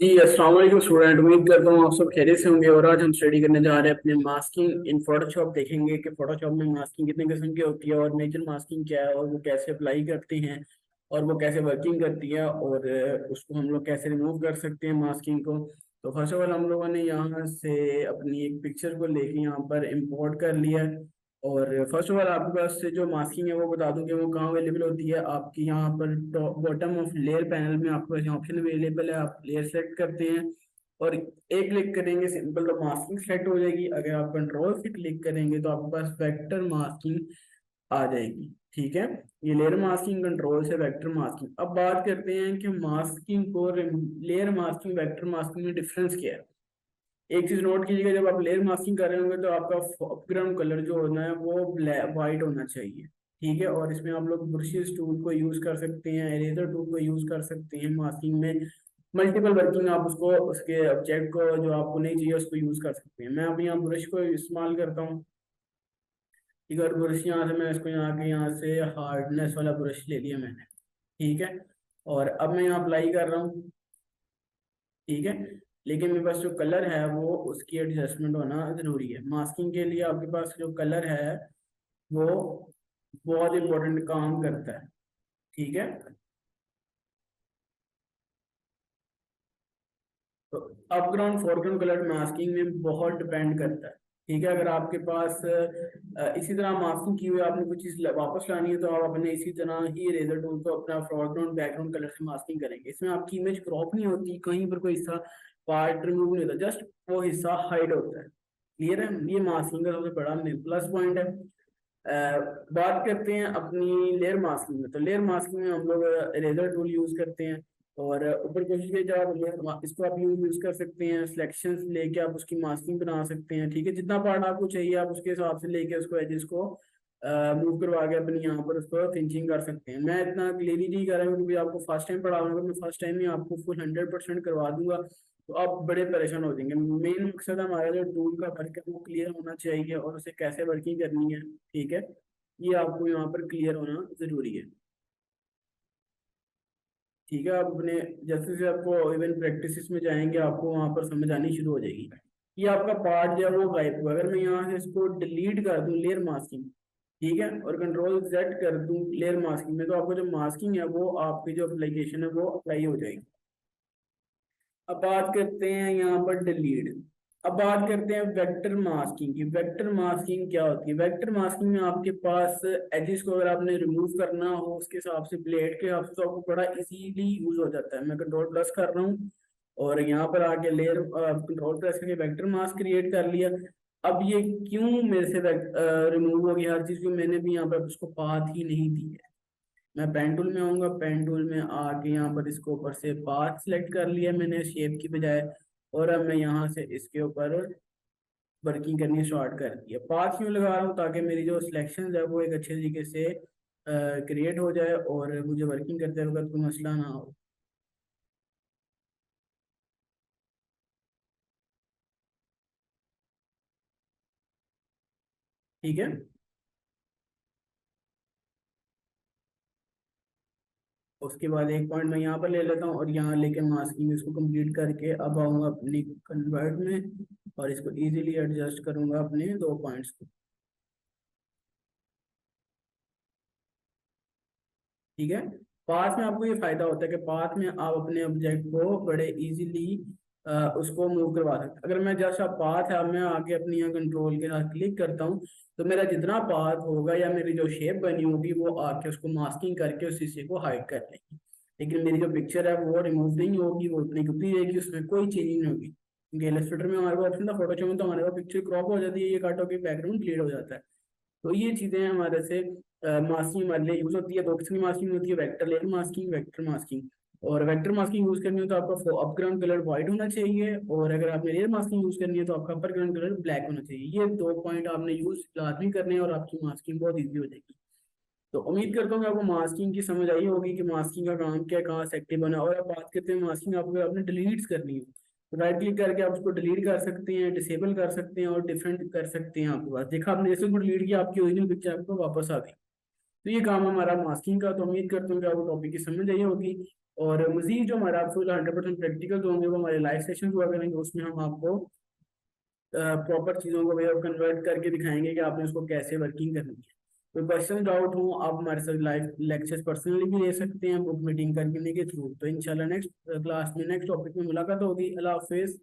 जी अस्सलाम वालेकुम स्टूडेंट। उम्मीद करता हूँ आप सब खैरियत से होंगे। और आज हम स्टडी करने जा रहे हैं अपने मास्किंग इन फोटोशॉप। देखेंगे कि फोटोशॉप में मास्किंग कितने किस्म की होती है और मेजर मास्किंग क्या है और वो कैसे अप्लाई करते हैं और वो कैसे वर्किंग करती है और उसको हम लोग कैसे रिमूव कर सकते हैं मास्किंग को। तो फर्स्ट ऑफ ऑल हम लोगों ने यहाँ से अपनी एक पिक्चर को लेके यहाँ पर इम्पोर्ट कर लिया है। और फर्स्ट ऑफ ऑल आपके पास से जो मास्किंग है वो बता दूं कि वो कहाँ अवेलेबल होती है। आपकी यहाँ पर top bottom of layer panel में आपके पास ऑप्शन अवेलेबल है। आप लेयर सेलेक्ट करते हैं और एक क्लिक करेंगे सिंपल तो मास्किंग सेलेक्ट हो जाएगी। अगर आप कंट्रोल से क्लिक करेंगे तो आपके पास वेक्टर मास्किंग आ जाएगी। ठीक है, ये लेयर मास्किंग कंट्रोल से वेक्टर मास्किंग। अब बात करते हैं कि मास्किंग को लेयर मास्किंग वेक्टर मास्किंग में डिफरेंस क्या है। एक चीज नोट कीजिएगा, जब आप लेयर मास्किंग कर रहे होंगे तो आपका बैकग्राउंड कलर जो होना है वो ब्लैक वाइट होना चाहिए। ठीक है, और इसमें आप लोग ब्रशेस टूल को यूज कर सकते हैं, इरेजर टूल को यूज कर सकते हैं। मास्किंग में मल्टीपल वर्किंग आप उसको उसके ऑब्जेक्ट को जो आपको नहीं चाहिए उसको यूज कर सकते हैं। मैं अभी यहाँ ब्रश को इस्तेमाल करता हूँ। ठीक है, और ब्रश यहाँ से मैं इसको यहाँ से हार्डनेस वाला ब्रश ले लिया मैंने। ठीक है, और अब मैं यहाँ अप्लाई कर रहा हूँ। ठीक है, लेकिन मेरे पास जो कलर है वो उसकी एडजस्टमेंट होना जरूरी है। मास्किंग के लिए आपके पास जो कलर है वो बहुत इंपॉर्टेंट काम करता है। ठीक है, तो अपग्राउंड फोरग्राउंड कलर मास्किंग में बहुत डिपेंड करता है। ठीक है, अगर आपके पास इसी तरह मास्किंग की हुई आपने कुछ चीज वापस लानी है तो आप अपने इसी तरह ही रेजर टूल को अपना फोरग्राउंड बैकग्राउंड कलर से मास्किंग करेंगे। इसमें आपकी इमेज क्रॉप नहीं होती, कहीं पर कोई हिस्सा पार्ट रिमूव नहीं होता, जस्ट वो हिस्सा हाइड होता है। क्लियर है, ये मास्किंग का सबसे बड़ा प्लस पॉइंट है। बात करते हैं अपनी लेयर मास्किंग में। तो लेयर मास्किंग में हम लोग इरेजर टूल यूज करते हैं और ऊपर कोशिश की जाए लेयर इसको आप यूज कर सकते हैं। सिलेक्शंस लेके आप उसकी मास्किंग बना सकते हैं। ठीक है, जितना पार्ट आपको चाहिए आप उसके हिसाब से लेके उसको एजेस को मूव करवा के अपनी यहाँ पर उसको फिनिशिंग कर सकते हैं। मैं इतना क्लियरली नहीं कर रहा हूँ क्योंकि आपको फर्स्ट टाइम पढ़ा मैं फर्स्ट टाइम ही आपको फुल 100% करवा दूंगा तो आप बड़े परेशान हो जाएंगे। मेन मकसद हमारा जो टूल का वर्क है वो क्लियर होना चाहिए और उसे कैसे वर्किंग करनी है। ठीक है, ये आपको यहाँ पर क्लियर होना जरूरी है। ठीक है, आप अपने जैसे जैसे आपको इवन प्रैक्टिस में जाएंगे आपको वहां पर समझ आनी शुरू हो जाएगी। ये आपका पार्ट जो है वो गायब हुआ। अगर मैं यहाँ से इसको डिलीट कर दूं लेयर मास्किंग, ठीक है, और कंट्रोल जेड कर दूं लेयर मास्किंग में, तो आपको जो मास्किंग है वो आपकी जो एप्लीकेशन है वो अप्लाई हो जाएगी। अब बात करते हैं यहाँ पर डिलीट। अब बात करते हैं वेक्टर मास्किंग की। वेक्टर मास्किंग क्या होती है? वेक्टर मास्किंग में आपके पास एजिस को अगर आपने रिमूव करना हो उसके हिसाब से ब्लेड के हिसाब से तो आपको बड़ा इजीली यूज हो जाता है। मैं कंट्रोल प्लस कर रहा हूँ और यहाँ पर आके लेयर कंट्रोल प्लस करके वेक्टर मास्क क्रिएट कर लिया। अब ये क्यों मेरे से रिमूव हो गया हर चीज? क्यों मैंने भी यहाँ पर उसको पाथ ही नहीं दी है। मैं पेन टूल में आऊंगा, पेन टूल में आके यहाँ पर इसको ऊपर से पाथ सिलेक्ट कर लिया मैंने शेप की बजाय। और अब मैं यहाँ से इसके ऊपर वर्किंग करनी स्टार्ट कर दी है। पाथ क्यों लगा रहा हूँ? ताकि मेरी जो सिलेक्शन है वो एक अच्छे तरीके से क्रिएट हो जाए और मुझे वर्किंग करते वक्त कोई मसला ना हो। ठीक है, उसके बाद एक पॉइंट मैं यहाँ पर ले लेता हूँ और यहाँ लेके मास्किंग इसको कंप्लीट करके अब आऊँगा अपनी कन्वर्ट में और इसको इजीली एडजस्ट करूंगा अपने दो पॉइंट्स को। ठीक है, पाथ में आपको ये फायदा होता है कि पाथ में आप अपने ऑब्जेक्ट को बड़े इजीली उसको मूव करवा सकते हैं। अगर मैं जैसा पाथ है, अब मैं आगे अपनी यहाँ कंट्रोल के साथ क्लिक करता हूँ तो मेरा जितना पाथ होगा या मेरी जो शेप बनी होगी वो आके उसको मास्किंग करके उस हिस्से को हाइड कर लेगी। लेकिन मेरी जो पिक्चर है वो रिमूव नहीं होगी, वो उतनी की उतनी रहेगी, उसमें कोई चेंजिंग नहीं होगी। क्योंकि इलस्ट्रेटर में हमारे पास ऑप्शन था, फोटोशॉप में तो हमारे पास पिक्चर क्रॉप हो जाती है, ये काटो के बैकग्राउंड क्लियर हो जाता है। तो ये चीजें हमारे से मास्किंग हमारे लिए यूज होती है। दो किस्म की मास्किंग होती है, vector layer masking, vector masking. और वेक्टर मास्किंग यूज करनी हो तो आपका अपग्राउंड कलर व्हाइट होना चाहिए और अगर आपने लेयर मास्किंग यूज करनी है तो आपका अपर ग्राउंड कलर ब्लैक होना चाहिए। ये दो पॉइंट आपने यूज लाजमी करने हैं और आपकी मास्किंग बहुत ईजी हो जाएगी। तो उम्मीद करता हूँ कि आपको मास्किंग की समझ आई होगी कि मास्किंग का काम क्या है, कहाँ से एक्टिव बना। और अब बात करते हैं मास्किंग आपको आपने डिलीट करनी है तो राइट क्लिक करके आप उसको डिलीट कर सकते हैं, डिसेबल कर सकते हैं और डिफरेंट कर सकते हैं। आपके पास देखा आपने जैसे उसको डिलीट किया आपकी ओरिजिनल पिक्चर आपको वापस आ गई। तो ये काम हमारा मास्किंग का। तो उम्मीद करता हूँ कि आपको टॉपिक की समझ आई होगी और मजीद जो हमारा आपको 100% प्रैक्टिकल होंगे वो हमारे लाइव सेशन हुआ करेंगे, उसमें हम आपको प्रॉपर चीज़ों को वे कन्वर्ट करके दिखाएंगे कि आपने उसको कैसे वर्किंग करनी है। कोई क्वेश्चन डाउट हो आप हमारे साथ लाइव लेक्चर्स पर्सनली भी ले सकते हैं बुक मीटिंग करने के थ्रू। तो इंशाल्लाह नेक्स्ट क्लास में नेक्स्ट टॉपिक में मुलाकात होगी। अल्लाह हाफिज़।